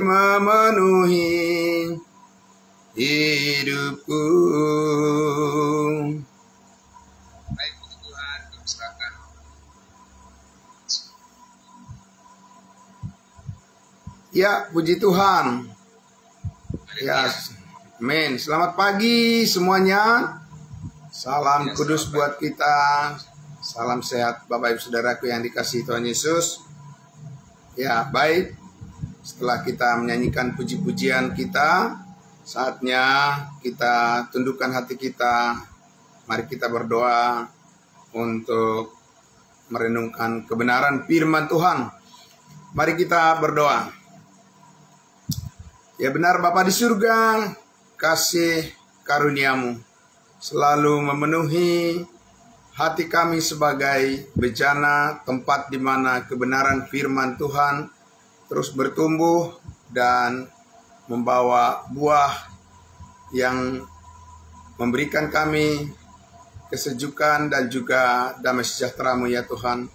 memenuhi hidupku. Baik, puji Tuhan, kami serahkan. Ya, puji Tuhan. Ya, amin. Selamat pagi semuanya. Salam kudus buat kita. Salam sehat Bapak Ibu Saudaraku yang dikasihi Tuhan Yesus. Ya, baik. Setelah kita menyanyikan puji-pujian kita, saatnya kita tundukkan hati kita. Mari kita berdoa untuk merenungkan kebenaran firman Tuhan. Mari kita berdoa. Ya benar Bapa di surga, kasih karunia-Mu selalu memenuhi hati kami sebagai bejana, tempat di mana kebenaran firman Tuhan terus bertumbuh dan membawa buah yang memberikan kami kesejukan dan juga damai sejahtera-Mu ya Tuhan.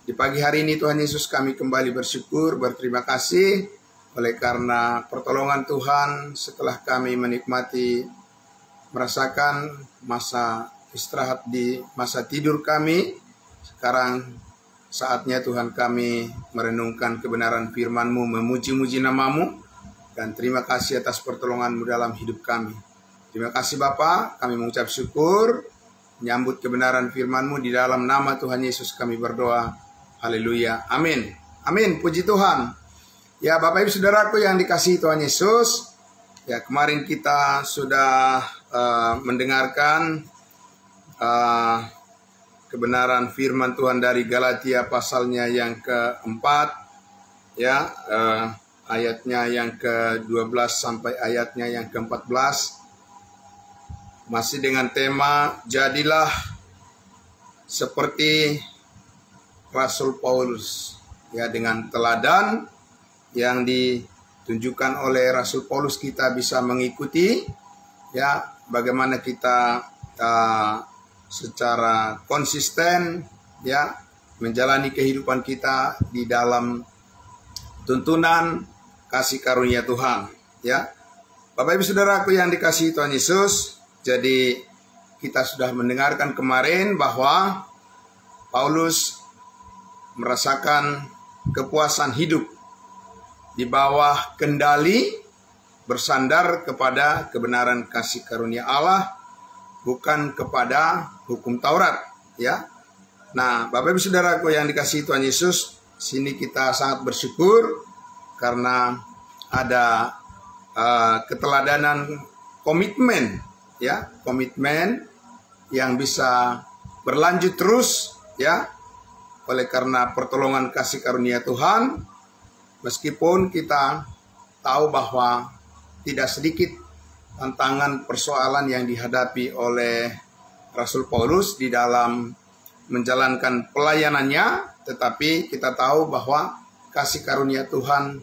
Di pagi hari ini Tuhan Yesus kami kembali bersyukur, berterima kasih oleh karena pertolongan Tuhan setelah kami menikmati, merasakan masa istirahat di masa tidur kami. Sekarang saatnya Tuhan kami merenungkan kebenaran firman-Mu, memuji-muji nama-Mu, dan terima kasih atas pertolongan-Mu dalam hidup kami. Terima kasih Bapa, kami mengucap syukur, menyambut kebenaran firman-Mu di dalam nama Tuhan Yesus kami berdoa. Haleluya, amin. Amin, puji Tuhan. Ya Bapak Ibu Saudaraku yang dikasihi Tuhan Yesus, ya kemarin kita sudah mendengarkan kebenaran firman Tuhan dari Galatia pasalnya yang keempat, ya ayatnya yang ke-12 sampai ayatnya yang ke-14, masih dengan tema jadilah seperti Rasul Paulus, ya dengan teladan yang ditunjukkan oleh Rasul Paulus kita bisa mengikuti, ya bagaimana kita secara konsisten ya menjalani kehidupan kita di dalam tuntunan kasih karunia Tuhan ya. Bapak Ibu Saudaraku yang dikasihi Tuhan Yesus, jadi kita sudah mendengarkan kemarin bahwa Paulus merasakan kepuasan hidup di bawah kendali bersandar kepada kebenaran kasih karunia Allah, bukan kepada hukum Taurat ya. Nah Bapak Ibu Saudaraku yang dikasihi Tuhan Yesus, sini kita sangat bersyukur karena ada keteladanan komitmen ya, komitmen yang bisa berlanjut terus ya, oleh karena pertolongan kasih karunia Tuhan. Meskipun kita tahu bahwa tidak sedikit tantangan persoalan yang dihadapi oleh Rasul Paulus di dalam menjalankan pelayanannya, tetapi kita tahu bahwa kasih karunia Tuhan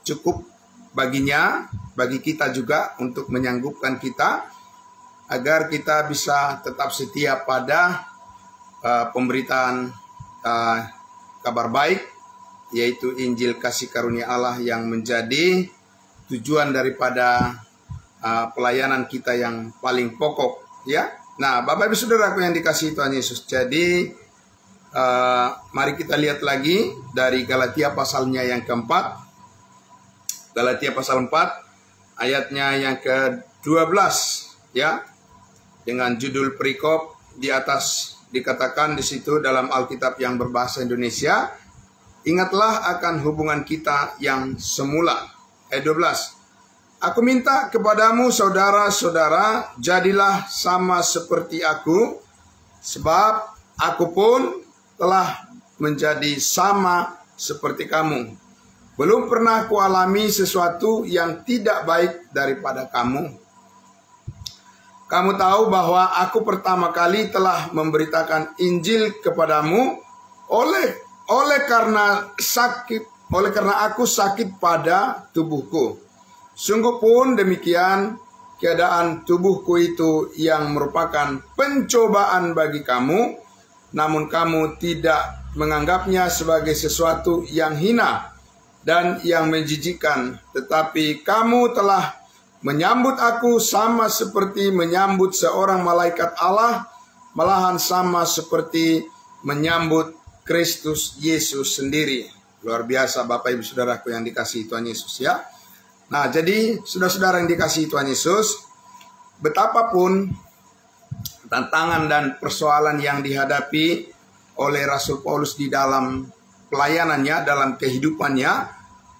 cukup baginya, bagi kita juga untuk menyanggupkan kita agar kita bisa tetap setia pada pemberitaan kabar baik, yaitu Injil kasih karunia Allah yang menjadi tujuan daripada pelayanan kita yang paling pokok ya. Nah Bapak Ibu Saudaraku yang dikasihi Tuhan Yesus, jadi mari kita lihat lagi dari Galatia pasalnya yang keempat, Galatia pasal 4 ayatnya yang ke-12 ya, dengan judul perikop di atas dikatakan di situ dalam Alkitab yang berbahasa Indonesia, ingatlah akan hubungan kita yang semula. Ayat 12. Aku minta kepadamu saudara-saudara, jadilah sama seperti aku, sebab aku pun telah menjadi sama seperti kamu. Belum pernah kualami sesuatu yang tidak baik daripada kamu. Kamu tahu bahwa aku pertama kali telah memberitakan Injil kepadamu oleh karena aku sakit pada tubuhku. Sungguh pun demikian keadaan tubuhku itu yang merupakan pencobaan bagi kamu, namun kamu tidak menganggapnya sebagai sesuatu yang hina, dan yang menjijikkan, tetapi kamu telah menyambut aku sama seperti menyambut seorang malaikat Allah, malahan sama seperti menyambut Kristus Yesus sendiri. Luar biasa Bapak Ibu Saudaraku yang dikasihi Tuhan Yesus ya. Nah, jadi saudara-saudara yang dikasihi Tuhan Yesus, betapapun tantangan dan persoalan yang dihadapi oleh Rasul Paulus di dalam pelayanannya, dalam kehidupannya,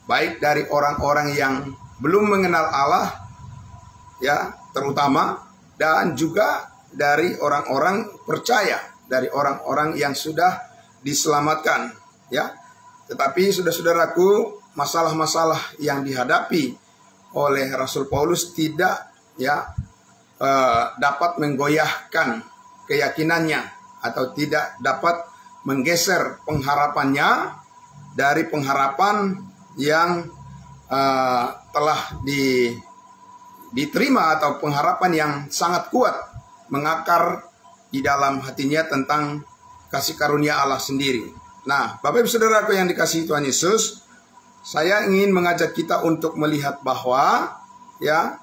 baik dari orang-orang yang belum mengenal Allah, ya, terutama, dan juga dari orang-orang percaya, dari orang-orang yang sudah diselamatkan, ya. Tetapi saudara-saudaraku, masalah-masalah yang dihadapi oleh Rasul Paulus tidak, ya, dapat menggoyahkan keyakinannya atau tidak dapat menggeser pengharapannya dari pengharapan yang telah diterima atau pengharapan yang sangat kuat mengakar di dalam hatinya tentang kasih karunia Allah sendiri. Nah, Bapak Ibu Saudaraku yang dikasihi Tuhan Yesus, saya ingin mengajak kita untuk melihat bahwa, ya,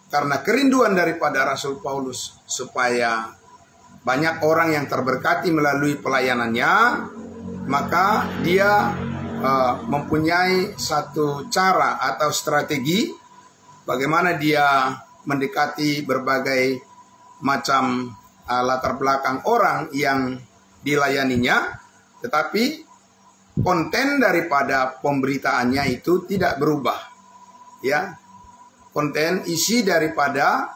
karena kerinduan daripada Rasul Paulus supaya banyak orang yang terberkati melalui pelayanannya, maka dia mempunyai satu cara atau strategi bagaimana dia mendekati berbagai macam latar belakang orang yang dilayaninya, tetapi konten daripada pemberitaannya itu tidak berubah, ya. Konten isi daripada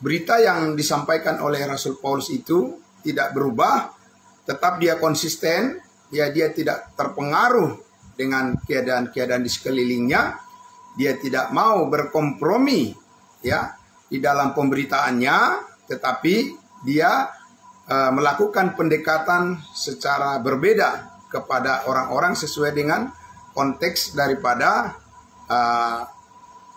berita yang disampaikan oleh Rasul Paulus itu tidak berubah, tetap dia konsisten, ya, dia tidak terpengaruh dengan keadaan-keadaan di sekelilingnya, dia tidak mau berkompromi, ya, di dalam pemberitaannya, tetapi dia melakukan pendekatan secara berbeda kepada orang-orang sesuai dengan konteks daripada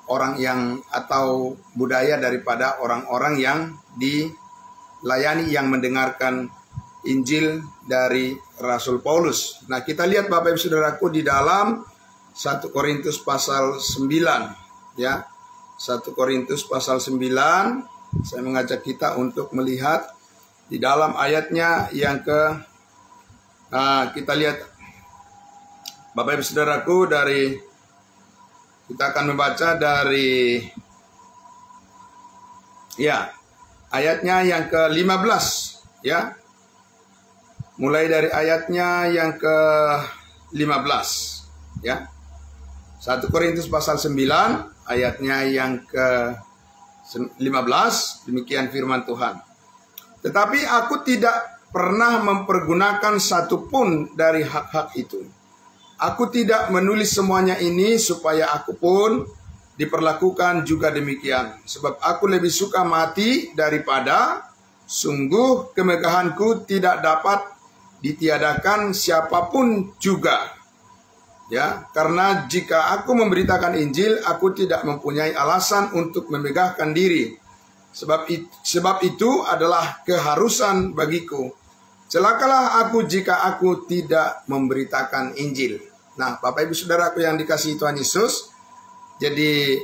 orang yang atau budaya daripada orang-orang yang dilayani, yang mendengarkan Injil dari Rasul Paulus. Nah, kita lihat Bapak Ibu Saudaraku di dalam 1 Korintus pasal 9, ya. 1 Korintus pasal 9, saya mengajak kita untuk melihat di dalam ayatnya yang kita lihat Bapak Ibu Saudaraku, kita akan membaca dari, ya, ayatnya yang ke-15, ya. Mulai dari ayatnya yang ke-15, ya. 1 Korintus pasal 9 ayatnya yang ke-15, demikian firman Tuhan. Tetapi aku tidak pernah mempergunakan satupun dari hak-hak itu. Aku tidak menulis semuanya ini supaya aku pun diperlakukan juga demikian. Sebab aku lebih suka mati daripada, sungguh kemegahanku tidak dapat ditiadakan siapapun juga. Ya, karena jika aku memberitakan Injil, aku tidak mempunyai alasan untuk memegahkan diri. Sebab itu adalah keharusan bagiku. Celakalah aku jika aku tidak memberitakan Injil. Nah, Bapak Ibu Saudaraku yang dikasihi Tuhan Yesus, jadi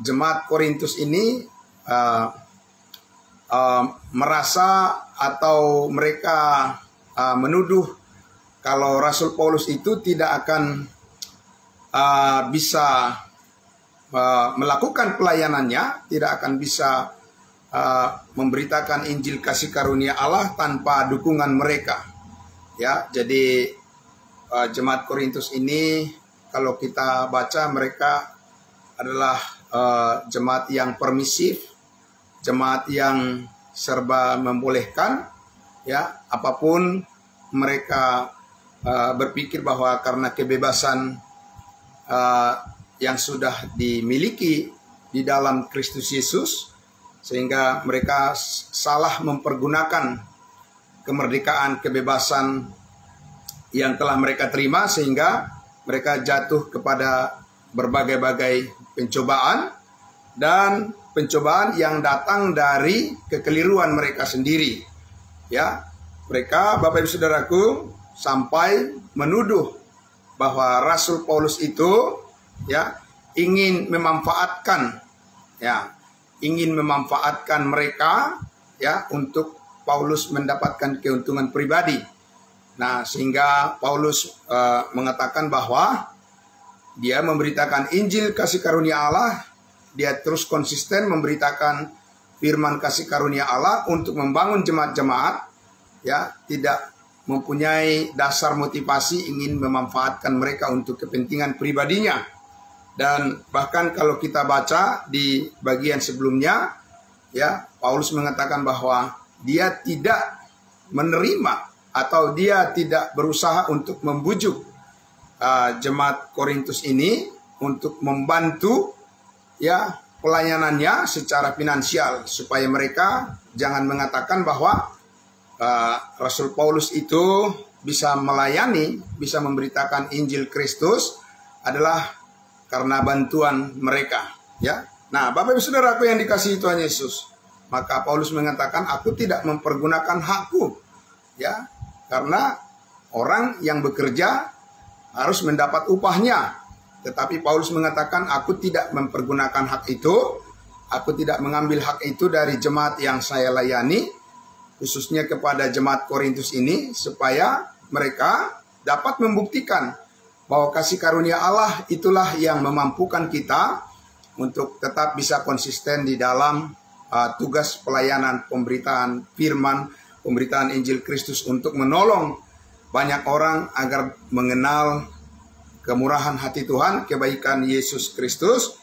jemaat Korintus ini merasa atau mereka menuduh kalau Rasul Paulus itu tidak akan bisa melakukan pelayanannya, tidak akan bisa memberitakan Injil kasih karunia Allah tanpa dukungan mereka. Ya, jadi jemaat Korintus ini kalau kita baca, mereka adalah jemaat yang permisif, jemaat yang serba membolehkan, ya, apapun mereka berpikir bahwa karena kebebasan yang sudah dimiliki di dalam Kristus Yesus, sehingga mereka salah mempergunakan kemerdekaan, kebebasan yang telah mereka terima, sehingga mereka jatuh kepada berbagai-bagai pencobaan, dan pencobaan yang datang dari kekeliruan mereka sendiri. Ya, mereka, Bapak Ibu Saudaraku, sampai menuduh bahwa Rasul Paulus itu ya ingin memanfaatkan mereka ya untuk Paulus mendapatkan keuntungan pribadi. Nah, sehingga Paulus mengatakan bahwa dia memberitakan Injil kasih karunia Allah, dia terus konsisten memberitakan firman kasih karunia Allah untuk membangun jemaat-jemaat, ya, tidak mempunyai dasar motivasi ingin memanfaatkan mereka untuk kepentingan pribadinya. Dan bahkan kalau kita baca di bagian sebelumnya, ya, Paulus mengatakan bahwa dia tidak menerima atau dia tidak berusaha untuk membujuk jemaat Korintus ini untuk membantu ya pelayanannya secara finansial, supaya mereka jangan mengatakan bahwa Rasul Paulus itu bisa melayani, bisa memberitakan Injil Kristus adalah karena bantuan mereka, ya. Nah, Bapak Ibu Saudaraku yang dikasihi Tuhan Yesus, maka Paulus mengatakan, aku tidak mempergunakan hakku, ya, karena orang yang bekerja harus mendapat upahnya. Tetapi Paulus mengatakan, aku tidak mempergunakan hak itu, aku tidak mengambil hak itu dari jemaat yang saya layani, khususnya kepada jemaat Korintus ini, supaya mereka dapat membuktikan bahwa kasih karunia Allah itulah yang memampukan kita untuk tetap bisa konsisten di dalam tugas pelayanan pemberitaan firman, pemberitaan Injil Kristus untuk menolong banyak orang agar mengenal kemurahan hati Tuhan, kebaikan Yesus Kristus.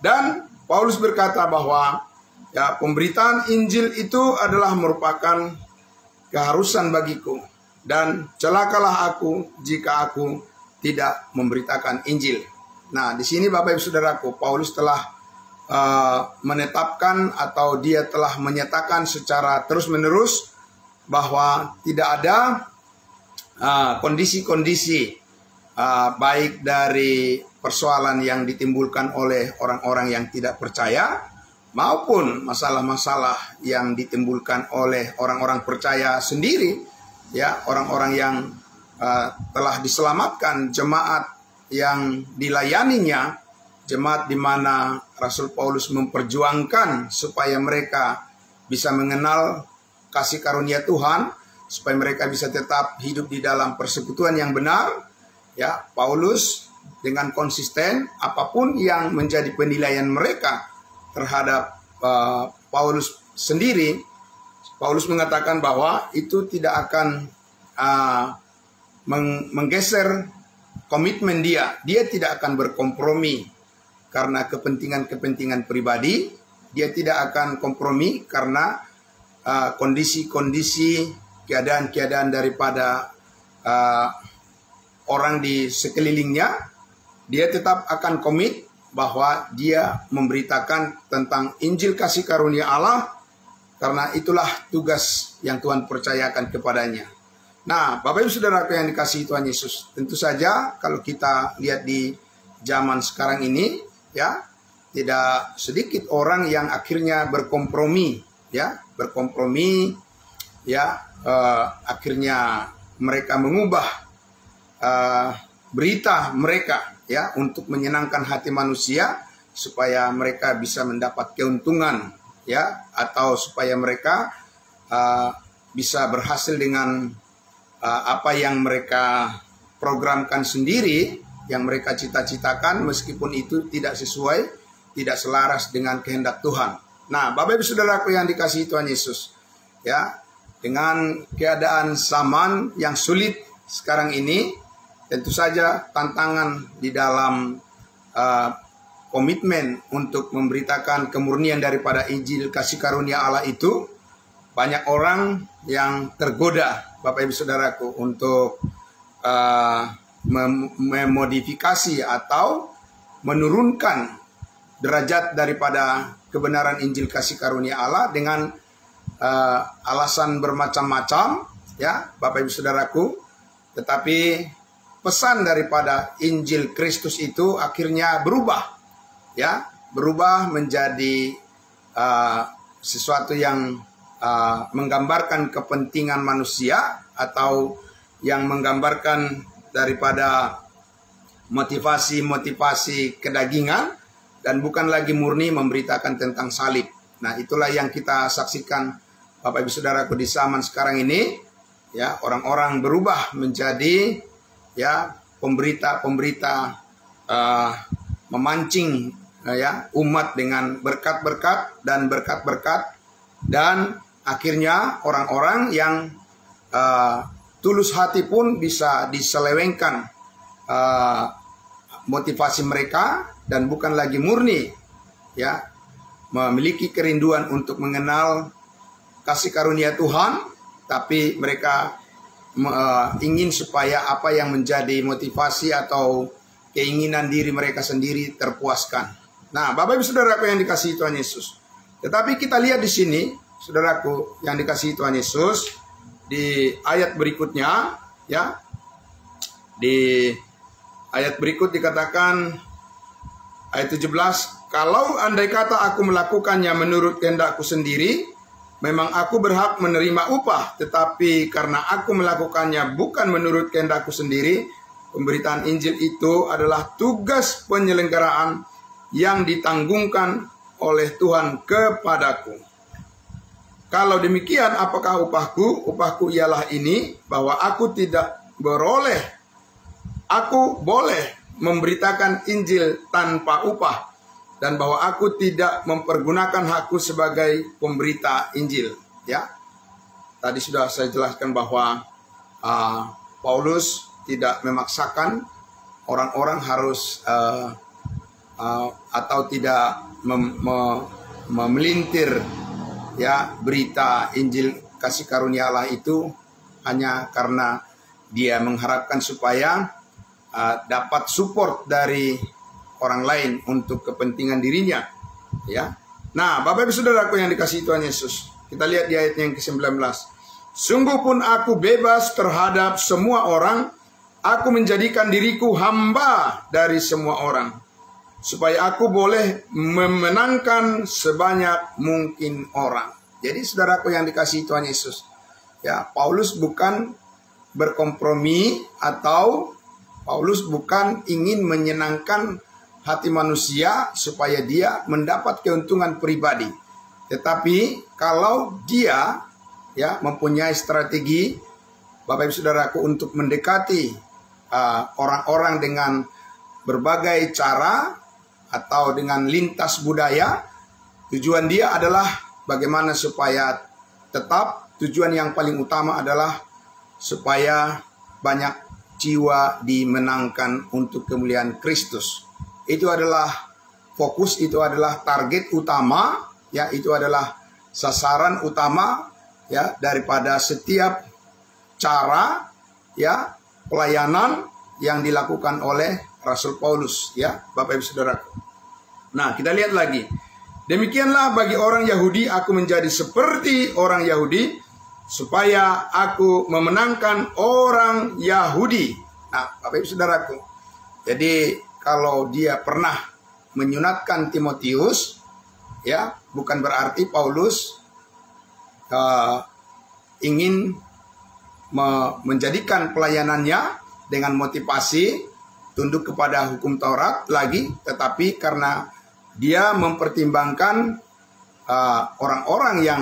Dan Paulus berkata bahwa ya, pemberitaan Injil itu adalah merupakan keharusan bagiku, dan celakalah aku jika aku tidak memberitakan Injil. Nah, di sini Bapak Ibu Saudaraku, Paulus telah menetapkan atau dia telah menyatakan secara terus-menerus bahwa tidak ada kondisi-kondisi baik dari persoalan yang ditimbulkan oleh orang-orang yang tidak percaya maupun masalah-masalah yang ditimbulkan oleh orang-orang percaya sendiri, ya, orang-orang yang telah diselamatkan, jemaat yang dilayaninya, jemaat di mana Rasul Paulus memperjuangkan supaya mereka bisa mengenal kasih karunia Tuhan, supaya mereka bisa tetap hidup di dalam persekutuan yang benar. Ya, Paulus dengan konsisten apapun yang menjadi penilaian mereka terhadap Paulus sendiri, Paulus mengatakan bahwa itu tidak akan menggeser komitmen dia. Dia tidak akan berkompromi karena kepentingan-kepentingan pribadi. Dia tidak akan kompromi karena kondisi-kondisi, keadaan-keadaan daripada orang di sekelilingnya. Dia tetap akan komit bahwa dia memberitakan tentang Injil kasih karunia Allah, karena itulah tugas yang Tuhan percayakan kepadanya. Nah, Bapak Ibu Saudaraku yang dikasihi Tuhan Yesus, tentu saja kalau kita lihat di zaman sekarang ini, ya, tidak sedikit orang yang akhirnya berkompromi, ya, akhirnya mereka mengubah berita mereka, ya, untuk menyenangkan hati manusia supaya mereka bisa mendapat keuntungan, ya, atau supaya mereka bisa berhasil dengan apa yang mereka programkan sendiri, yang mereka cita-citakan, meskipun itu tidak sesuai, tidak selaras dengan kehendak Tuhan. Nah, Bapak Ibu Saudaraku yang dikasihi Tuhan Yesus, ya, dengan keadaan zaman yang sulit sekarang ini, tentu saja tantangan di dalam komitmen untuk memberitakan kemurnian daripada Injil kasih karunia Allah itu, banyak orang yang tergoda, Bapak Ibu Saudaraku, untuk memodifikasi atau menurunkan derajat daripada kebenaran Injil kasih karunia Allah dengan alasan bermacam-macam, ya, Bapak Ibu Saudaraku. Tetapi pesan daripada Injil Kristus itu akhirnya berubah, ya, berubah menjadi sesuatu yang menggambarkan kepentingan manusia atau yang menggambarkan daripada motivasi-motivasi kedagingan dan bukan lagi murni memberitakan tentang salib. Nah, itulah yang kita saksikan Bapak Ibu Saudaraku di zaman sekarang ini, ya, orang-orang berubah menjadi ya pemberita-pemberita memancing ya umat dengan berkat-berkat dan berkat-berkat, dan akhirnya orang-orang yang tulus hati pun bisa diselewengkan motivasi mereka dan bukan lagi murni ya memiliki kerinduan untuk mengenal kasih karunia Tuhan, tapi mereka ingin supaya apa yang menjadi motivasi atau keinginan diri mereka sendiri terpuaskan. Nah, Bapak Ibu Saudaraku yang dikasihi Tuhan Yesus. Tetapi kita lihat di sini, Saudaraku yang dikasihi Tuhan Yesus, di ayat berikutnya ya. Di ayat berikut dikatakan ayat 17, kalau andai kata aku melakukannya menurut kehendakku sendiri, memang aku berhak menerima upah, tetapi karena aku melakukannya bukan menurut kehendakku sendiri, pemberitaan Injil itu adalah tugas penyelenggaraan yang ditanggungkan oleh Tuhan kepadaku. Kalau demikian, apakah upahku? Upahku ialah ini, bahwa aku tidak beroleh, aku boleh memberitakan Injil tanpa upah, dan bahwa aku tidak mempergunakan hakku sebagai pemberita Injil. Ya, tadi sudah saya jelaskan bahwa Paulus tidak memaksakan orang-orang harus atau tidak memelintir ya berita Injil kasih karunia Allah itu hanya karena dia mengharapkan supaya dapat support dari orang lain untuk kepentingan dirinya ya. Nah, Bapak Ibu Saudaraku yang dikasihi Tuhan Yesus, kita lihat di ayat yang ke-19. Sungguh pun aku bebas terhadap semua orang, aku menjadikan diriku hamba dari semua orang, supaya aku boleh memenangkan sebanyak mungkin orang. Jadi saudaraku yang dikasihi Tuhan Yesus, ya, Paulus bukan berkompromi atau Paulus bukan ingin menyenangkan hati manusia supaya dia mendapat keuntungan pribadi. Tetapi kalau dia ya mempunyai strategi, Bapak Ibu Saudaraku, untuk mendekati orang-orang dengan berbagai cara atau dengan lintas budaya, tujuan dia adalah bagaimana supaya tetap tujuan yang paling utama adalah supaya banyak jiwa dimenangkan untuk kemuliaan Kristus. Itu adalah fokus, itu adalah target utama, ya, itu adalah sasaran utama ya daripada setiap cara ya pelayanan yang dilakukan oleh Rasul Paulus ya, Bapak Ibu Saudara. Nah, kita lihat lagi. Demikianlah bagi orang Yahudi aku menjadi seperti orang Yahudi, supaya aku memenangkan orang Yahudi. Nah, Bapak Ibu Saudaraku, jadi kalau dia pernah menyunatkan Timotius, ya, bukan berarti Paulus ingin menjadikan pelayanannya dengan motivasi tunduk kepada hukum Taurat lagi, tetapi karena dia mempertimbangkan orang-orang yang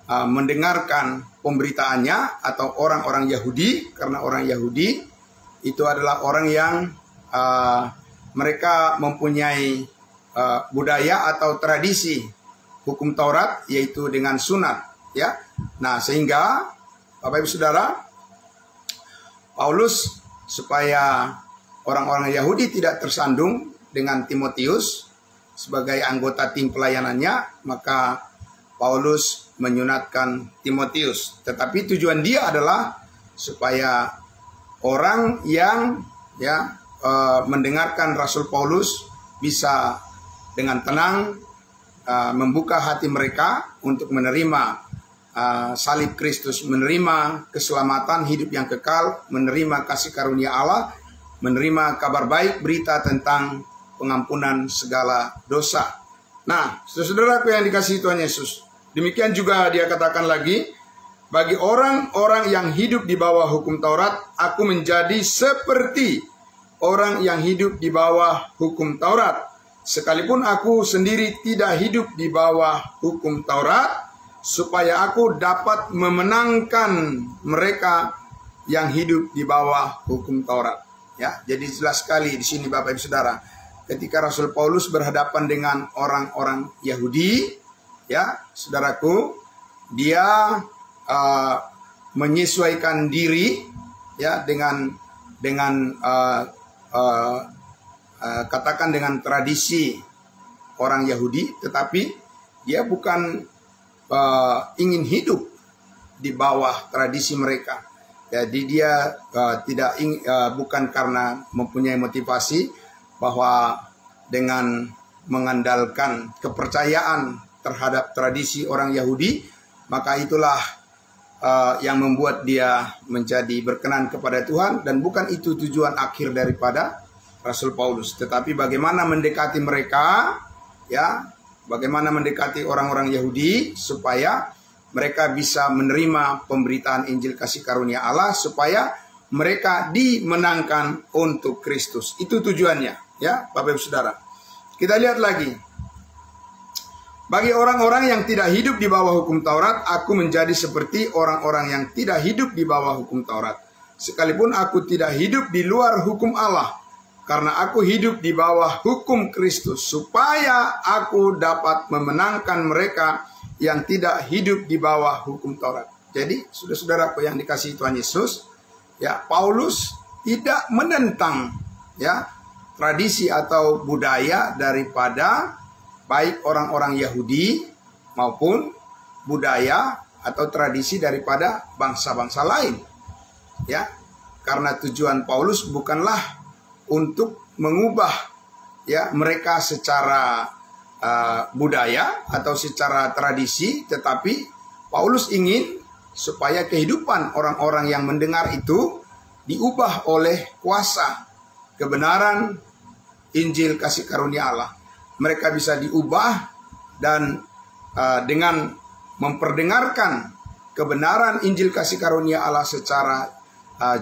mendengarkan pemberitaannya atau orang-orang Yahudi, karena orang Yahudi itu adalah orang yang mereka mempunyai budaya atau tradisi hukum Taurat, yaitu dengan sunat ya. Nah, sehingga Bapak Ibu Saudara, Paulus supaya orang-orang Yahudi tidak tersandung dengan Timotius sebagai anggota tim pelayanannya, maka Paulus menyunatkan Timotius. Tetapi tujuan dia adalah supaya orang yang ya mendengarkan Rasul Paulus bisa dengan tenang membuka hati mereka untuk menerima salib Kristus, menerima keselamatan hidup yang kekal, menerima kasih karunia Allah, menerima kabar baik, berita tentang pengampunan segala dosa. Nah, saudaraku yang dikasihi Tuhan Yesus, demikian juga dia katakan lagi, bagi orang-orang yang hidup di bawah hukum Taurat, aku menjadi seperti orang yang hidup di bawah hukum Taurat. Sekalipun aku sendiri tidak hidup di bawah hukum Taurat, supaya aku dapat memenangkan mereka yang hidup di bawah hukum Taurat. Ya, jadi jelas sekali di sini Bapak Ibu Saudara, ketika Rasul Paulus berhadapan dengan orang-orang Yahudi, ya, saudaraku, dia menyesuaikan diri, ya, dengan katakan dengan tradisi orang Yahudi, tetapi dia bukan ingin hidup di bawah tradisi mereka. Jadi dia bukan karena mempunyai motivasi bahwa dengan mengandalkan kepercayaan terhadap tradisi orang Yahudi, maka itulah yang membuat dia menjadi berkenan kepada Tuhan, dan bukan itu tujuan akhir daripada Rasul Paulus. Tetapi bagaimana mendekati mereka, ya, bagaimana mendekati orang-orang Yahudi supaya mereka bisa menerima pemberitaan Injil kasih karunia Allah, supaya mereka dimenangkan untuk Kristus. Itu tujuannya, ya, Bapak Ibu Saudara. Kita lihat lagi. Bagi orang-orang yang tidak hidup di bawah hukum Taurat, aku menjadi seperti orang-orang yang tidak hidup di bawah hukum Taurat. Sekalipun aku tidak hidup di luar hukum Allah, karena aku hidup di bawah hukum Kristus, supaya aku dapat memenangkan mereka yang tidak hidup di bawah hukum Taurat. Jadi, saudara-saudaraku yang dikasihi Tuhan Yesus, ya, Paulus tidak menentang, ya, tradisi atau budaya daripada baik orang-orang Yahudi maupun budaya atau tradisi daripada bangsa-bangsa lain. Ya, karena tujuan Paulus bukanlah untuk mengubah, ya, mereka secara budaya atau secara tradisi, tetapi Paulus ingin supaya kehidupan orang-orang yang mendengar itu diubah oleh kuasa kebenaran Injil kasih karunia Allah. Mereka bisa diubah dan dengan memperdengarkan kebenaran Injil kasih karunia Allah secara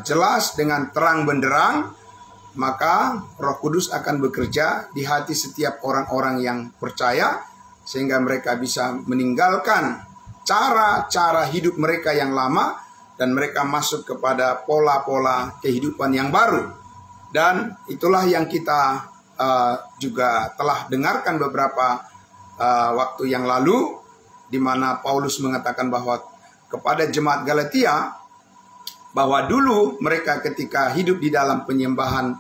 jelas dengan terang benderang, maka Roh Kudus akan bekerja di hati setiap orang-orang yang percaya, sehingga mereka bisa meninggalkan cara-cara hidup mereka yang lama dan mereka masuk kepada pola-pola kehidupan yang baru. Dan itulah yang kita juga telah dengarkan beberapa waktu yang lalu, di mana Paulus mengatakan bahwa kepada jemaat Galatia, bahwa dulu mereka ketika hidup di dalam penyembahan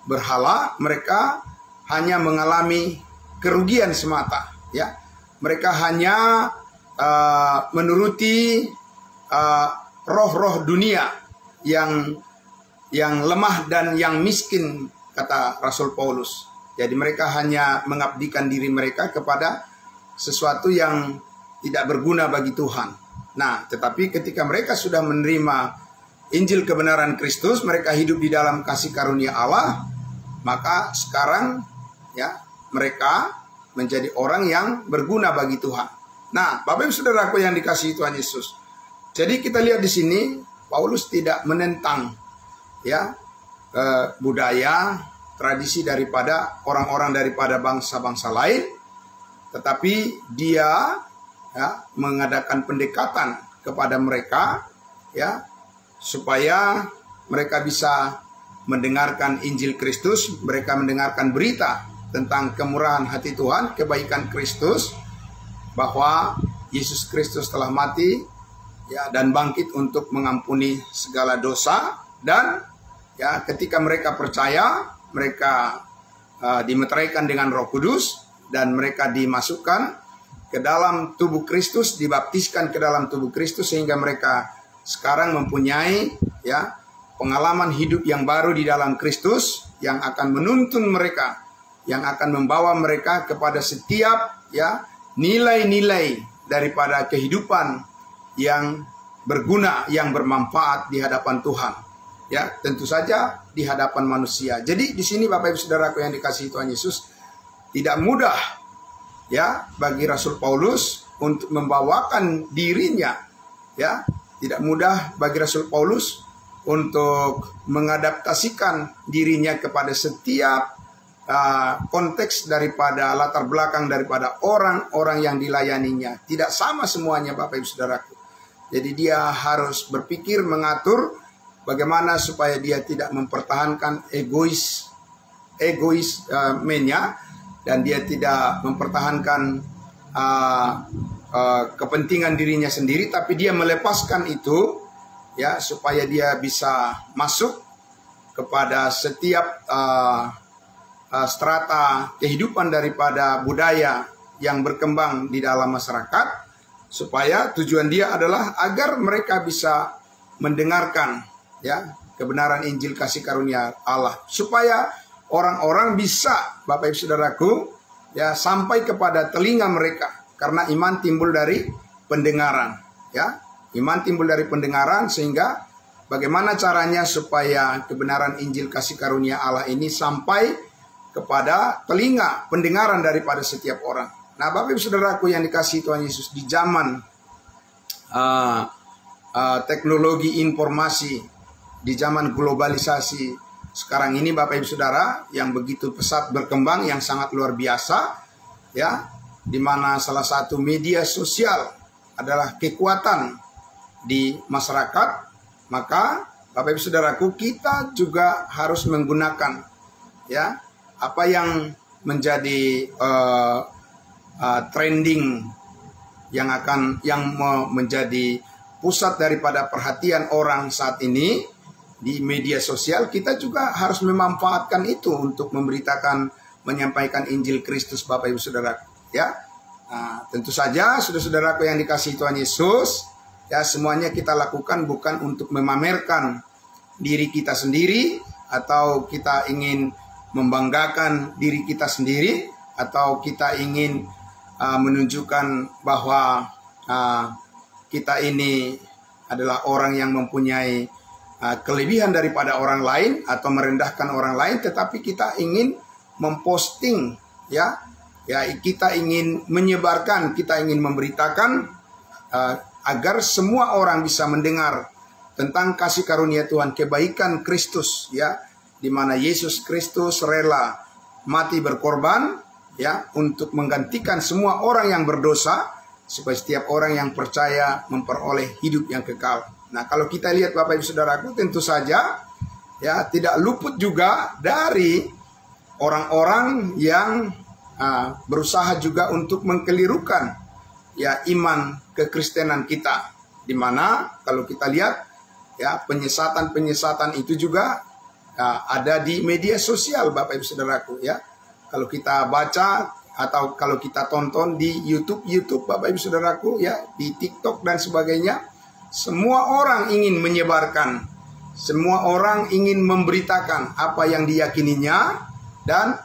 berhala, mereka hanya mengalami kerugian semata, ya. Mereka hanya menuruti roh-roh dunia yang lemah dan yang miskin, kata Rasul Paulus. Jadi mereka hanya mengabdikan diri mereka kepada sesuatu yang tidak berguna bagi Tuhan. Nah, tetapi ketika mereka sudah menerima Injil kebenaran Kristus, mereka hidup di dalam kasih karunia Allah, maka sekarang, ya, mereka menjadi orang yang berguna bagi Tuhan. Nah, Bapak Ibu Saudaraku yang dikasihi Tuhan Yesus. Jadi kita lihat di sini Paulus tidak menentang, ya, budaya, tradisi daripada orang-orang daripada bangsa-bangsa lain, tetapi dia, ya, mengadakan pendekatan kepada mereka, ya, supaya mereka bisa mendengarkan Injil Kristus, mereka mendengarkan berita tentang kemurahan hati Tuhan, kebaikan Kristus, bahwa Yesus Kristus telah mati, ya, dan bangkit untuk mengampuni segala dosa. Dan, ya, ketika mereka percaya, mereka dimeteraikan dengan Roh Kudus dan mereka dimasukkan ke dalam tubuh Kristus, dibaptiskan ke dalam tubuh Kristus, sehingga mereka sekarang mempunyai, ya, pengalaman hidup yang baru di dalam Kristus yang akan menuntun mereka, yang akan membawa mereka kepada setiap, ya, nilai-nilai daripada kehidupan yang berguna, yang bermanfaat di hadapan Tuhan. Ya, tentu saja di hadapan manusia. Jadi di sini Bapak Ibu Saudaraku yang dikasihi Tuhan Yesus, tidak mudah, ya, bagi Rasul Paulus untuk membawakan dirinya, ya, tidak mudah bagi Rasul Paulus untuk mengadaptasikan dirinya kepada setiap konteks daripada latar belakang daripada orang-orang yang dilayaninya. Tidak sama semuanya, Bapak Ibu Saudaraku. Jadi dia harus berpikir mengatur bagaimana supaya dia tidak mempertahankan egoismenya, dan dia tidak mempertahankan kepentingan dirinya sendiri, tapi dia melepaskan itu ya supaya dia bisa masuk kepada setiap strata kehidupan daripada budaya yang berkembang di dalam masyarakat, supaya tujuan dia adalah agar mereka bisa mendengarkan ya kebenaran Injil kasih karunia Allah, supaya orang-orang bisa, Bapak Ibu Saudaraku, ya sampai kepada telinga mereka, karena iman timbul dari pendengaran, ya. Iman timbul dari pendengaran, sehingga bagaimana caranya supaya kebenaran Injil kasih karunia Allah ini sampai kepada telinga pendengaran daripada setiap orang. Nah, Bapak Ibu Saudaraku yang dikasihi Tuhan Yesus, di zaman teknologi informasi, di zaman globalisasi sekarang ini, Bapak Ibu Saudara, yang begitu pesat berkembang, yang sangat luar biasa, ya, di mana salah satu media sosial adalah kekuatan di masyarakat, maka Bapak Ibu Saudaraku, kita juga harus menggunakan ya apa yang menjadi trending yang menjadi pusat daripada perhatian orang saat ini di media sosial. Kita juga harus memanfaatkan itu untuk memberitakan, menyampaikan Injil Kristus, Bapak Ibu Saudara. Ya, tentu saja saudara-saudaraku yang dikasihi Tuhan Yesus, ya semuanya kita lakukan bukan untuk memamerkan diri kita sendiri, atau kita ingin membanggakan diri kita sendiri, atau kita ingin menunjukkan bahwa kita ini adalah orang yang mempunyai kelebihan daripada orang lain, atau merendahkan orang lain, tetapi kita ingin memposting, ya kita ingin menyebarkan, kita ingin memberitakan agar semua orang bisa mendengar tentang kasih karunia Tuhan, kebaikan Kristus, ya, di mana Yesus Kristus rela mati berkorban, ya, untuk menggantikan semua orang yang berdosa, supaya setiap orang yang percaya memperoleh hidup yang kekal. Nah, kalau kita lihat Bapak Ibu Saudaraku, tentu saja ya tidak luput juga dari orang-orang yang berusaha juga untuk mengkelirukan ya iman kekristenan kita, di mana kalau kita lihat ya penyesatan itu juga ada di media sosial, Bapak Ibu Saudaraku, ya. Kalau kita baca atau kalau kita tonton di YouTube Bapak Ibu Saudaraku, ya, di TikTok dan sebagainya, semua orang ingin menyebarkan, semua orang ingin memberitakan apa yang diyakininya, dan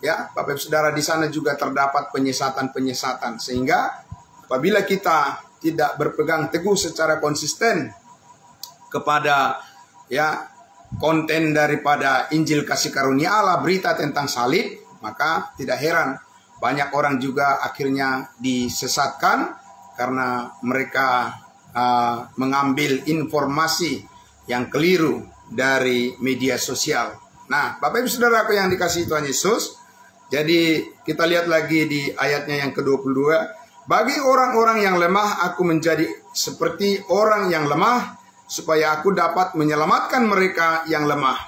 ya Bapak Ibu Saudara, di sana juga terdapat penyesatan-penyesatan, sehingga apabila kita tidak berpegang teguh secara konsisten kepada ya konten daripada Injil kasih karunia Allah, berita tentang salib, maka tidak heran banyak orang juga akhirnya disesatkan karena mereka mengambil informasi yang keliru dari media sosial. Nah, Bapak Ibu Saudaraku yang dikasihi Tuhan Yesus, jadi kita lihat lagi di ayatnya yang ke-22. Bagi orang-orang yang lemah, aku menjadi seperti orang yang lemah, supaya aku dapat menyelamatkan mereka yang lemah.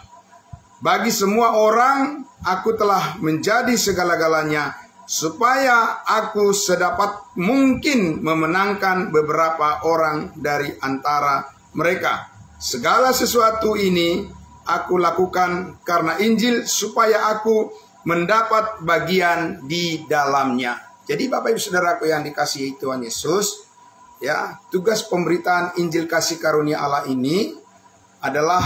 Bagi semua orang, aku telah menjadi segala-galanya, supaya aku sedapat mungkin memenangkan beberapa orang dari antara mereka. Segala sesuatu ini aku lakukan karena Injil, supaya aku mendapat bagian di dalamnya. Jadi Bapak Ibu Saudaraku yang dikasihi Tuhan Yesus, ya, tugas pemberitaan Injil kasih karunia Allah ini adalah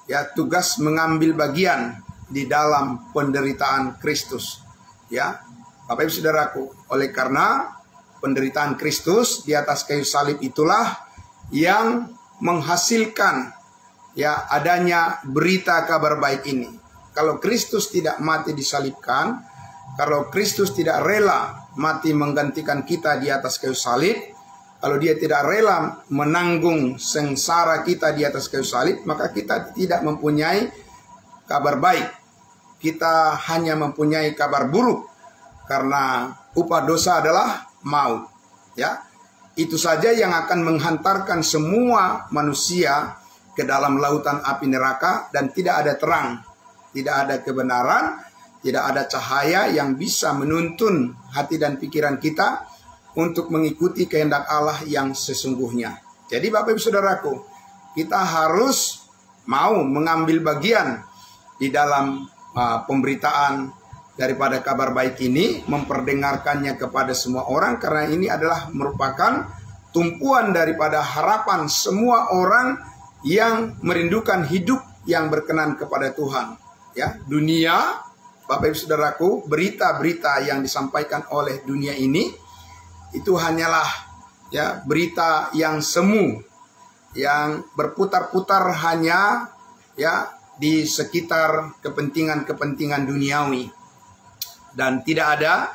ya tugas mengambil bagian di dalam penderitaan Kristus. Ya, Bapak Ibu Saudaraku, oleh karena penderitaan Kristus di atas kayu salib itulah yang menghasilkan ya adanya berita kabar baik ini. Kalau Kristus tidak mati disalibkan, kalau Kristus tidak rela mati menggantikan kita di atas kayu salib, kalau dia tidak rela menanggung sengsara kita di atas kayu salib, maka kita tidak mempunyai kabar baik. Kita hanya mempunyai kabar buruk, karena upah dosa adalah maut. Ya, itu saja yang akan menghantarkan semua manusia ke dalam lautan api neraka, dan tidak ada terang, tidak ada kebenaran, tidak ada cahaya yang bisa menuntun hati dan pikiran kita untuk mengikuti kehendak Allah yang sesungguhnya. Jadi Bapak Ibu Saudaraku, kita harus mau mengambil bagian di dalam pemberitaan daripada kabar baik ini, memperdengarkannya kepada semua orang, karena ini adalah merupakan tumpuan daripada harapan semua orang yang merindukan hidup yang berkenan kepada Tuhan. Ya, dunia, Bapak Ibu Saudaraku, berita-berita yang disampaikan oleh dunia ini itu hanyalah ya berita yang semu, yang berputar-putar hanya ya di sekitar kepentingan-kepentingan duniawi, dan tidak ada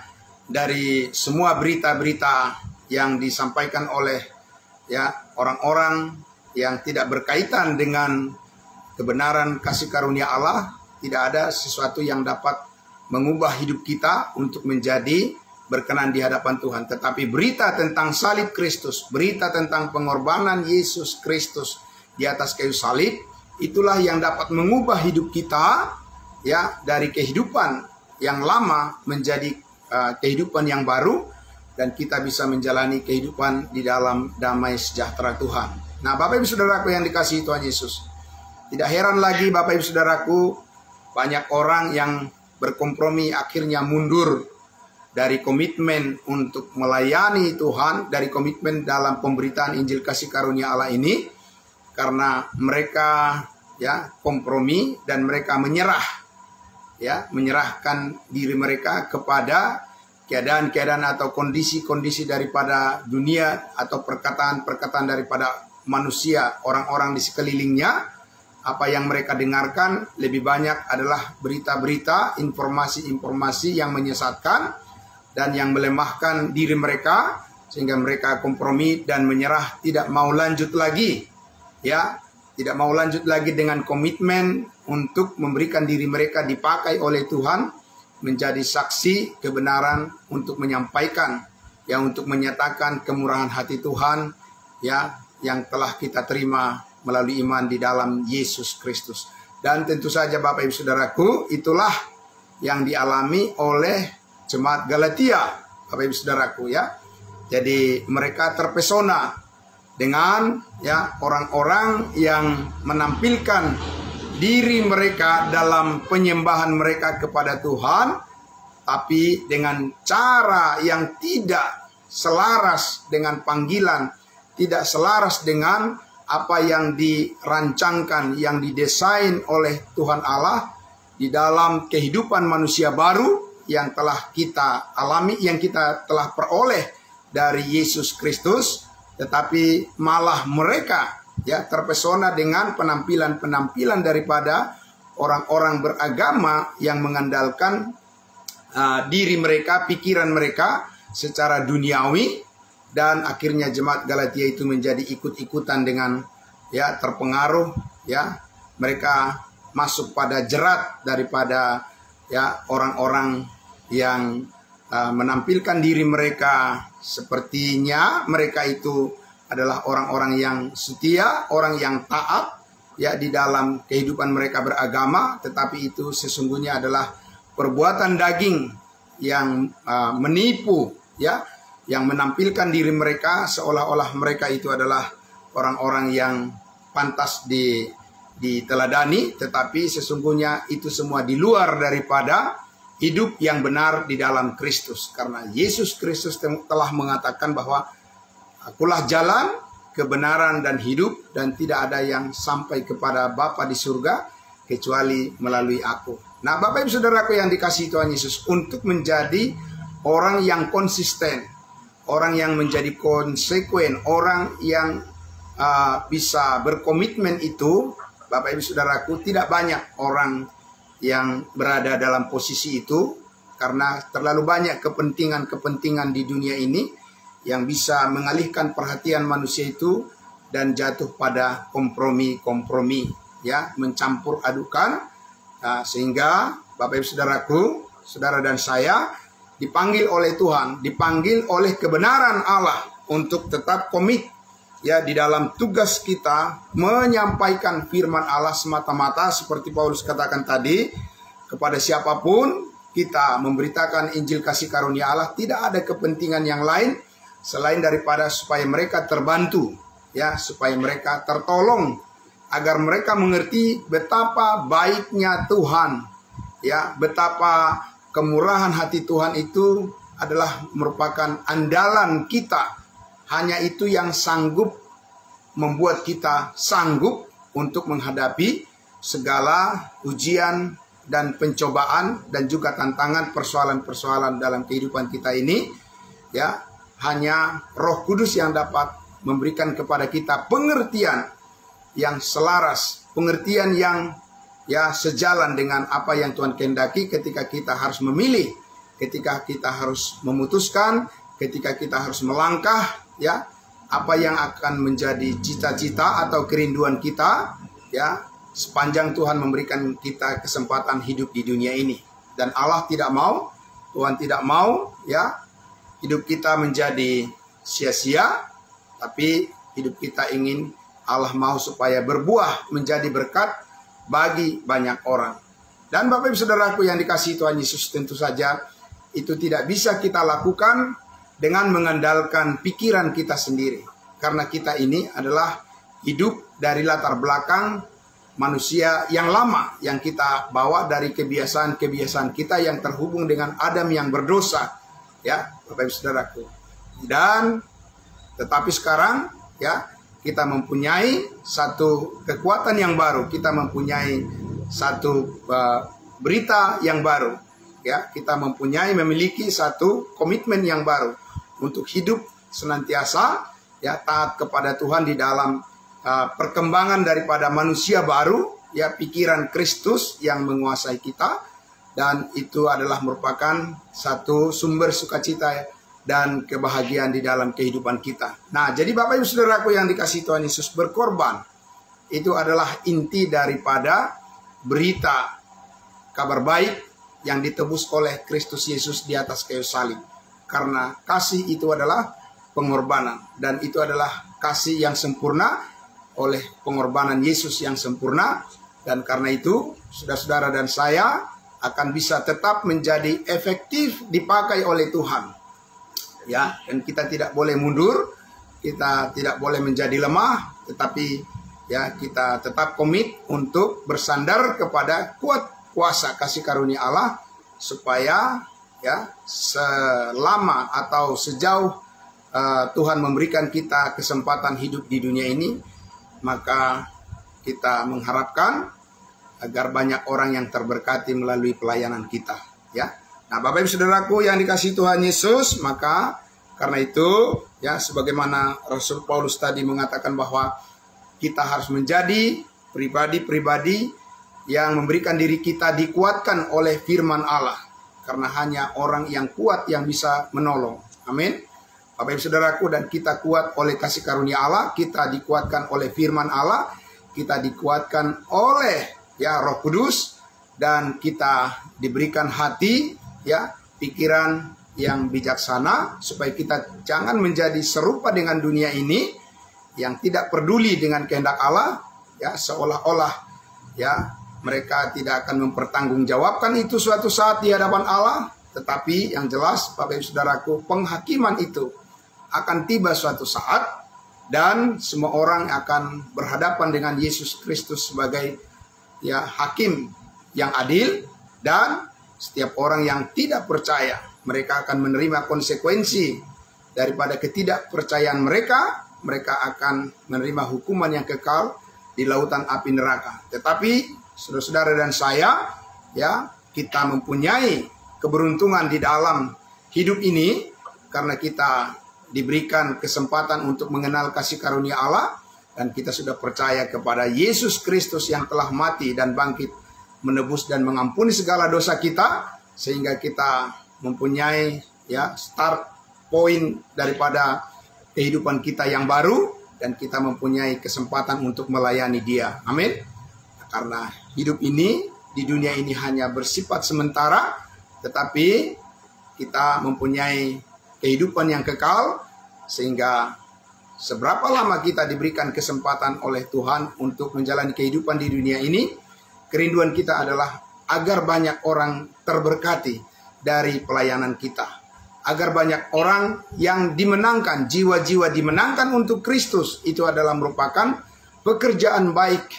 dari semua berita-berita yang disampaikan oleh ya orang-orang yang tidak berkaitan dengan kebenaran kasih karunia Allah. Tidak ada sesuatu yang dapat mengubah hidup kita untuk menjadi berkenan di hadapan Tuhan. Tetapi berita tentang salib Kristus, berita tentang pengorbanan Yesus Kristus di atas kayu salib, itulah yang dapat mengubah hidup kita ya dari kehidupan yang lama menjadi kehidupan yang baru, dan kita bisa menjalani kehidupan di dalam damai sejahtera Tuhan. Nah, Bapak Ibu Saudaraku yang dikasihi Tuhan Yesus, tidak heran lagi Bapak Ibu Saudaraku, banyak orang yang berkompromi akhirnya mundur dari komitmen untuk melayani Tuhan, dari komitmen dalam pemberitaan Injil kasih karunia Allah ini, karena mereka ya kompromi dan mereka menyerahkan diri mereka kepada keadaan-keadaan atau kondisi-kondisi daripada dunia atau perkataan-perkataan daripada manusia, orang-orang di sekelilingnya. Apa yang mereka dengarkan lebih banyak adalah berita-berita, informasi-informasi yang menyesatkan dan yang melemahkan diri mereka, sehingga mereka kompromi dan menyerah, tidak mau lanjut lagi, ya, tidak mau lanjut lagi dengan komitmen untuk memberikan diri mereka dipakai oleh Tuhan menjadi saksi kebenaran, untuk menyampaikan, ya, untuk menyatakan kemurahan hati Tuhan, ya, yang telah kita terima melalui iman di dalam Yesus Kristus. Dan tentu saja Bapak Ibu Saudaraku, itulah yang dialami oleh jemaat Galatia, Bapak Ibu Saudaraku ya. Jadi mereka terpesona dengan ya orang-orang yang menampilkan diri mereka dalam penyembahan mereka kepada Tuhan, tapi dengan cara yang tidak selaras dengan panggilan, tidak selaras dengan apa yang dirancangkan, yang didesain oleh Tuhan Allah di dalam kehidupan manusia baru yang telah kita alami, yang kita telah peroleh dari Yesus Kristus. Tetapi malah mereka ya terpesona dengan penampilan-penampilan daripada orang-orang beragama yang mengandalkan diri mereka, pikiran mereka secara duniawi, dan akhirnya jemaat Galatia itu menjadi ikut-ikutan dengan ya terpengaruh, ya mereka masuk pada jerat daripada ya orang-orang yang menampilkan diri mereka sepertinya mereka itu adalah orang-orang yang setia, orang yang taat ya di dalam kehidupan mereka beragama, tetapi itu sesungguhnya adalah perbuatan daging yang menipu, ya, yang menampilkan diri mereka seolah-olah mereka itu adalah orang-orang yang pantas diteladani, tetapi sesungguhnya itu semua di luar daripada hidup yang benar di dalam Kristus. Karena Yesus Kristus telah mengatakan bahwa akulah jalan, kebenaran, dan hidup, dan tidak ada yang sampai kepada Bapa di surga kecuali melalui aku. Nah, Bapak Ibu Saudaraku yang dikasihi Tuhan Yesus, untuk menjadi orang yang konsisten, orang yang menjadi konsekuen, orang yang bisa berkomitmen itu, Bapak Ibu Saudaraku, tidak banyak orang yang berada dalam posisi itu, karena terlalu banyak kepentingan-kepentingan di dunia ini yang bisa mengalihkan perhatian manusia itu dan jatuh pada kompromi-kompromi, ya, mencampur adukan, sehingga Bapak Ibu Saudaraku, saudara dan saya dipanggil oleh Tuhan, dipanggil oleh kebenaran Allah untuk tetap komit, ya, di dalam tugas kita menyampaikan firman Allah semata-mata seperti Paulus katakan tadi, kepada siapapun kita memberitakan Injil kasih karunia Allah, tidak ada kepentingan yang lain selain daripada supaya mereka terbantu, ya, supaya mereka tertolong, agar mereka mengerti betapa baiknya Tuhan, ya, betapa kemurahan hati Tuhan itu adalah merupakan andalan kita. Hanya itu yang sanggup membuat kita sanggup untuk menghadapi segala ujian dan pencobaan dan juga tantangan persoalan-persoalan dalam kehidupan kita ini, ya. Hanya Roh Kudus yang dapat memberikan kepada kita pengertian yang selaras, pengertian yang, ya, sejalan dengan apa yang Tuhan kehendaki ketika kita harus memilih, ketika kita harus memutuskan, ketika kita harus melangkah, ya, apa yang akan menjadi cita-cita atau kerinduan kita, ya, sepanjang Tuhan memberikan kita kesempatan hidup di dunia ini. Dan Allah tidak mau, Tuhan tidak mau, ya, hidup kita menjadi sia-sia, tapi hidup kita ingin, Allah mau supaya berbuah menjadi berkat bagi banyak orang. Dan Bapak Ibu Saudaraku yang dikasihi Tuhan Yesus, tentu saja itu tidak bisa kita lakukan dengan mengandalkan pikiran kita sendiri. Karena kita ini adalah hidup dari latar belakang manusia yang lama, yang kita bawa dari kebiasaan-kebiasaan kita yang terhubung dengan Adam yang berdosa, ya, Bapak Ibu Saudaraku. Dan tetapi sekarang, ya, kita mempunyai satu kekuatan yang baru, kita mempunyai satu berita yang baru, ya, kita memiliki satu komitmen yang baru untuk hidup senantiasa, ya, taat kepada Tuhan di dalam perkembangan daripada manusia baru, ya, pikiran Kristus yang menguasai kita, dan itu adalah merupakan satu sumber sukacita dan kebahagiaan di dalam kehidupan kita. Nah, jadi Bapak Ibu Saudaraku yang dikasihi Tuhan Yesus, berkorban itu adalah inti daripada berita kabar baik yang ditebus oleh Kristus Yesus di atas kayu salib. Karena kasih itu adalah pengorbanan, dan itu adalah kasih yang sempurna oleh pengorbanan Yesus yang sempurna. Dan karena itu, saudara-saudara dan saya akan bisa tetap menjadi efektif dipakai oleh Tuhan, ya. Dan kita tidak boleh mundur, kita tidak boleh menjadi lemah, tetapi, ya, kita tetap komit untuk bersandar kepada kuat kuasa kasih karunia Allah, supaya, ya, selama atau sejauh Tuhan memberikan kita kesempatan hidup di dunia ini, maka kita mengharapkan agar banyak orang yang terberkati melalui pelayanan kita, ya. Nah, Bapak Ibu Saudaraku yang dikasihi Tuhan Yesus, maka karena itu, ya, sebagaimana Rasul Paulus tadi mengatakan bahwa kita harus menjadi pribadi-pribadi yang memberikan diri kita dikuatkan oleh firman Allah, karena hanya orang yang kuat yang bisa menolong. Amin. Bapak Ibu Saudaraku, dan kita kuat oleh kasih karunia Allah, kita dikuatkan oleh firman Allah, kita dikuatkan oleh, ya, Roh Kudus, dan kita diberikan hati, ya, pikiran yang bijaksana, supaya kita jangan menjadi serupa dengan dunia ini yang tidak peduli dengan kehendak Allah, ya, seolah-olah, ya, mereka tidak akan mempertanggungjawabkan itu suatu saat di hadapan Allah. Tetapi yang jelas, Bapak Ibu Saudaraku, penghakiman itu akan tiba suatu saat, dan semua orang akan berhadapan dengan Yesus Kristus sebagai, ya, hakim yang adil. Dan setiap orang yang tidak percaya, mereka akan menerima konsekuensi daripada ketidakpercayaan mereka. Mereka akan menerima hukuman yang kekal di lautan api neraka. Tetapi saudara-saudara dan saya, ya, kita mempunyai keberuntungan di dalam hidup ini, karena kita diberikan kesempatan untuk mengenal kasih karunia Allah, dan kita sudah percaya kepada Yesus Kristus yang telah mati dan bangkit menebus dan mengampuni segala dosa kita, sehingga kita mempunyai, ya, start poin daripada kehidupan kita yang baru, dan kita mempunyai kesempatan untuk melayani Dia. Amin. Karena hidup ini di dunia ini hanya bersifat sementara, tetapi kita mempunyai kehidupan yang kekal, sehingga seberapa lama kita diberikan kesempatan oleh Tuhan untuk menjalani kehidupan di dunia ini, kerinduan kita adalah agar banyak orang terberkati dari pelayanan kita, agar banyak orang yang dimenangkan, jiwa-jiwa dimenangkan untuk Kristus. Itu adalah merupakan pekerjaan baik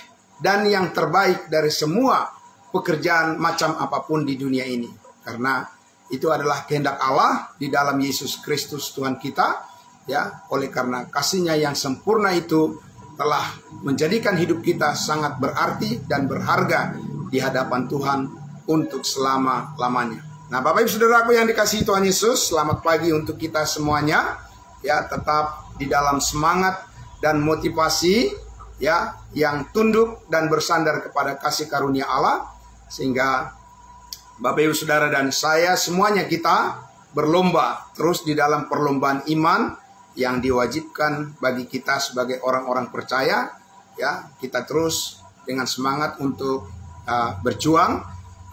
dan yang terbaik dari semua pekerjaan macam apapun di dunia ini. Karena itu adalah kehendak Allah di dalam Yesus Kristus Tuhan kita. Ya, oleh karena kasih-Nya yang sempurna itu telah menjadikan hidup kita sangat berarti dan berharga di hadapan Tuhan untuk selama-lamanya. Nah, Bapak Ibu Saudaraku yang dikasihi Tuhan Yesus, selamat pagi untuk kita semuanya. Ya, tetap di dalam semangat dan motivasi ya yang tunduk dan bersandar kepada kasih karunia Allah, sehingga Bapak Ibu Saudara dan saya semuanya kita berlomba terus di dalam perlombaan iman yang diwajibkan bagi kita sebagai orang-orang percaya. Ya, kita terus dengan semangat untuk berjuang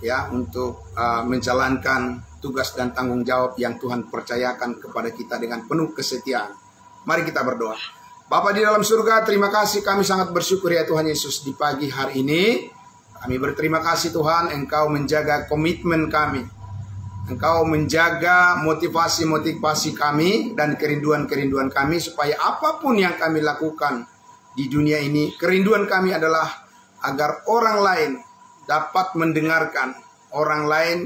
ya, untuk menjalankan tugas dan tanggung jawab yang Tuhan percayakan kepada kita dengan penuh kesetiaan. Mari kita berdoa. Bapa di dalam surga, terima kasih, kami sangat bersyukur ya Tuhan Yesus di pagi hari ini. Kami berterima kasih Tuhan, Engkau menjaga komitmen kami, Engkau menjaga motivasi-motivasi kami dan kerinduan-kerinduan kami, supaya apapun yang kami lakukan di dunia ini, kerinduan kami adalah agar orang lain dapat mendengarkan, orang lain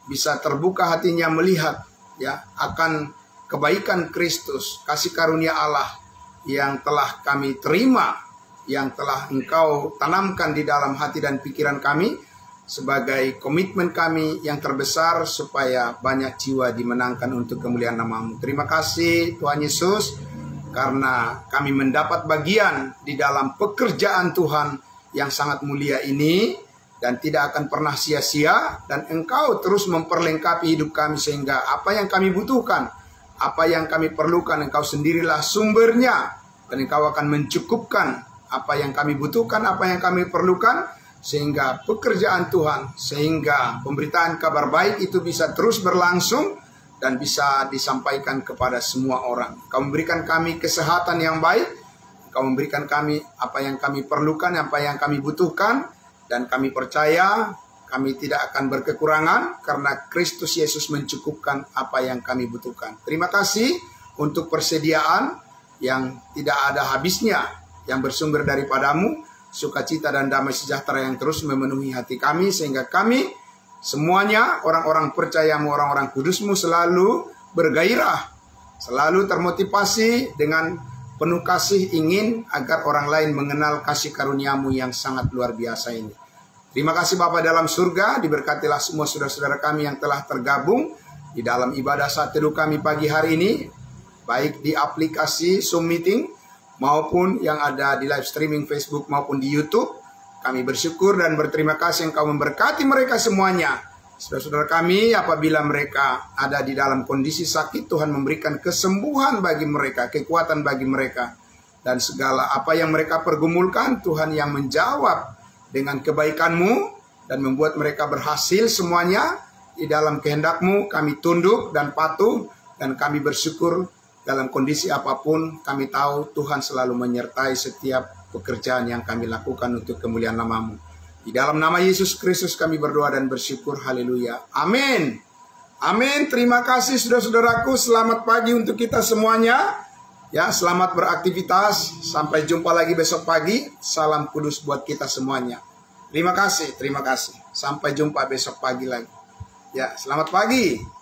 bisa terbuka hatinya melihat ya akan kebaikan Kristus, kasih karunia Allah yang telah kami terima, yang telah Engkau tanamkan di dalam hati dan pikiran kami, sebagai komitmen kami yang terbesar supaya banyak jiwa dimenangkan untuk kemuliaan nama-Mu. Terima kasih Tuhan Yesus, karena kami mendapat bagian di dalam pekerjaan Tuhan yang sangat mulia ini, dan tidak akan pernah sia-sia, dan Engkau terus memperlengkapi hidup kami, sehingga apa yang kami butuhkan, apa yang kami perlukan, Engkau sendirilah sumbernya, dan Engkau akan mencukupkan apa yang kami butuhkan, apa yang kami perlukan, sehingga pekerjaan Tuhan, sehingga pemberitaan kabar baik itu bisa terus berlangsung dan bisa disampaikan kepada semua orang. Engkau memberikan kami kesehatan yang baik, Engkau memberikan kami apa yang kami perlukan, apa yang kami butuhkan, dan kami percaya kami tidak akan berkekurangan karena Kristus Yesus mencukupkan apa yang kami butuhkan. Terima kasih untuk persediaan yang tidak ada habisnya, yang bersumber daripada-Mu, sukacita dan damai sejahtera yang terus memenuhi hati kami, sehingga kami semuanya orang-orang percaya-Mu, orang-orang kudus-Mu selalu bergairah, selalu termotivasi dengan penuh kasih, ingin agar orang lain mengenal kasih karunia-Mu yang sangat luar biasa ini. Terima kasih Bapa dalam surga, diberkatilah semua saudara-saudara kami yang telah tergabung di dalam ibadah saat teduh kami pagi hari ini, baik di aplikasi Zoom Meeting maupun yang ada di live streaming Facebook maupun di YouTube. Kami bersyukur dan berterima kasih Engkau memberkati mereka semuanya. Saudara-saudara kami apabila mereka ada di dalam kondisi sakit, Tuhan memberikan kesembuhan bagi mereka, kekuatan bagi mereka, dan segala apa yang mereka pergumulkan, Tuhan yang menjawab dengan kebaikan-Mu dan membuat mereka berhasil semuanya di dalam kehendak-Mu. Kami tunduk dan patuh, dan kami bersyukur dalam kondisi apapun. Kami tahu Tuhan selalu menyertai setiap pekerjaan yang kami lakukan untuk kemuliaan nama-Mu. Di dalam nama Yesus Kristus kami berdoa dan bersyukur. Haleluya. Amin. Amin. Terima kasih saudara-saudaraku. Selamat pagi untuk kita semuanya. Ya, selamat beraktivitas. Sampai jumpa lagi besok pagi. Salam kudus buat kita semuanya. Terima kasih, terima kasih. Sampai jumpa besok pagi lagi. Ya, selamat pagi.